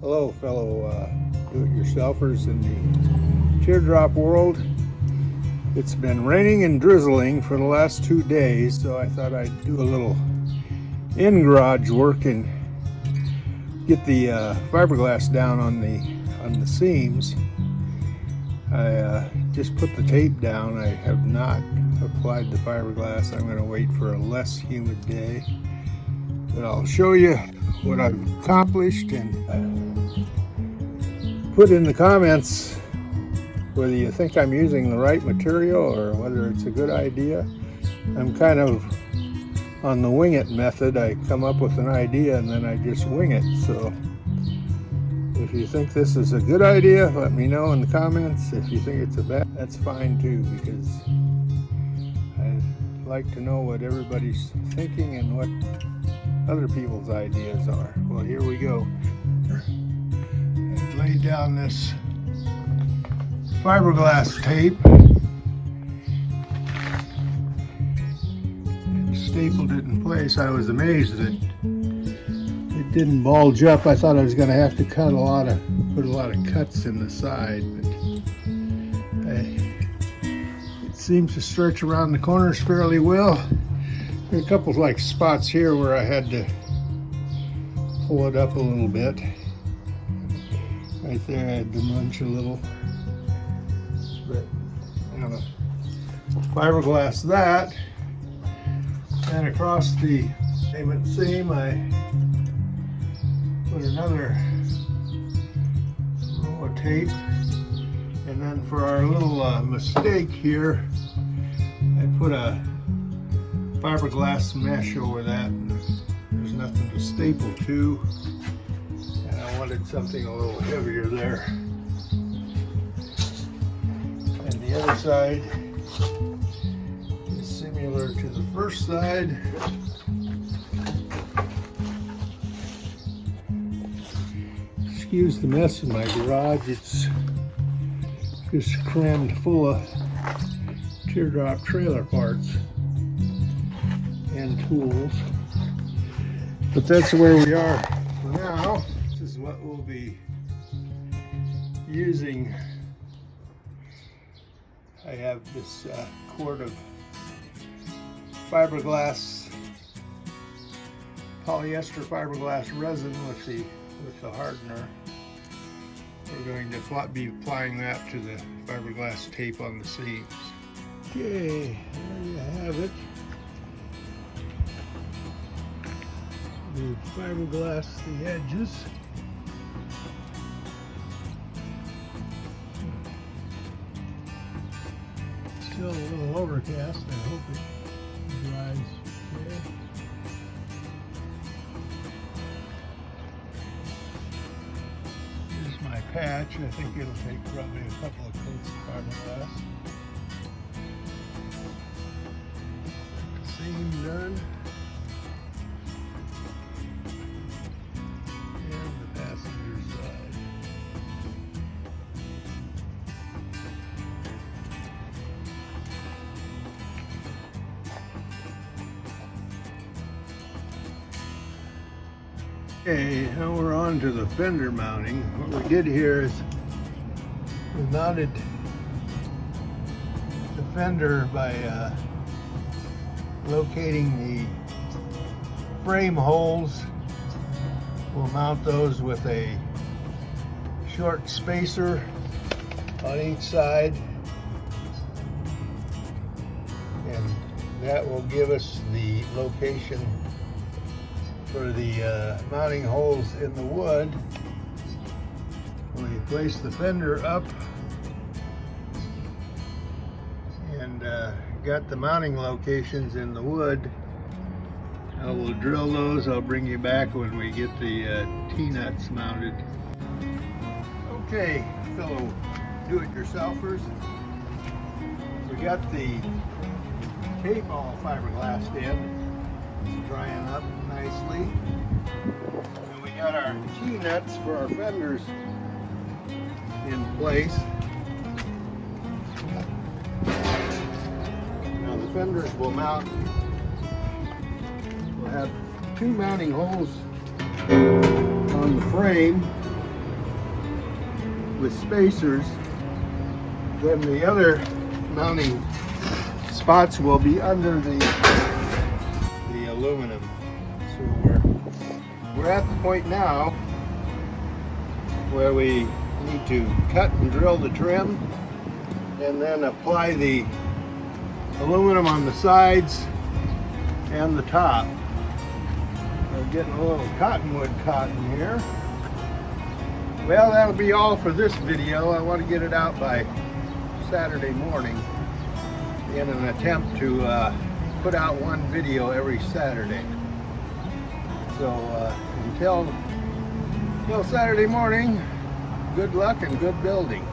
Hello, fellow do-it-yourselfers in the teardrop world. It's been raining and drizzling for the last 2 days, so I thought I'd do a little in-garage work and get the fiberglass down on the seams. I just put the tape down. I have not applied the fiberglass. I'm going to wait for a less humid day, but I'll show you what I've accomplished and put in the comments whether you think I'm using the right material or whether it's a good idea. I'm kind of on the wing it method. I come up with an idea and then I just wing it. So if you think this is a good idea, let me know in the comments. If you think it's a bad, that's fine too, because I like to know what everybody's thinking and what other people's ideas are. Well, here we go. I've laid down this fiberglass tape and stapled it in place. I was amazed that it didn't bulge up. I thought I was going to have to put a lot of cuts in the side, but it seems to stretch around the corners fairly well. There are a couple like spots here where I had to pull it up a little bit. Right there I had to munch a little. But I'm gonna fiberglass that. And across the pavement seam I put another roll of tape. And then for our little mistake here, I put a fiberglass mesh over that. There's nothing to staple to, and I wanted something a little heavier there. And the other side is similar to the first side. Excuse the mess in my garage. It's just crammed full of teardrop trailer parts and tools, but that's where we are for now. This is what we'll be using. I have this quart of fiberglass, polyester fiberglass resin with the hardener. We're going to be applying that to the fiberglass tape on the seams. Okay, there you have it. We fiberglass the edges. Still a little overcast. I hope it dries okay. Here's my patch. I think it'll take probably a couple of coats of fiberglass. Seam done. Okay, now we're on to the fender mounting. What we did here is we mounted the fender by locating the frame holes. We'll mount those with a short spacer on each side, and that will give us the location for the mounting holes in the wood. We place the fender up and got the mounting locations in the wood. I will drill those. I'll bring you back when we get the T-nuts mounted. Okay, fellow do-it-yourselfers, we got the tape all fiberglassed in. It's drying up nicely. And we got our T-nuts for our fenders in place. Now the fenders will mount. We'll have two mounting holes on the frame with spacers, then the other mounting spots will be under the aluminum. So we're at the point now where we need to cut and drill the trim and then apply the aluminum on the sides and the top. I'm getting a little cottonwood caught in here. Well, that'll be all for this video. I want to get it out by Saturday morning in an attempt to put out one video every Saturday. So until Saturday morning, good luck and good building.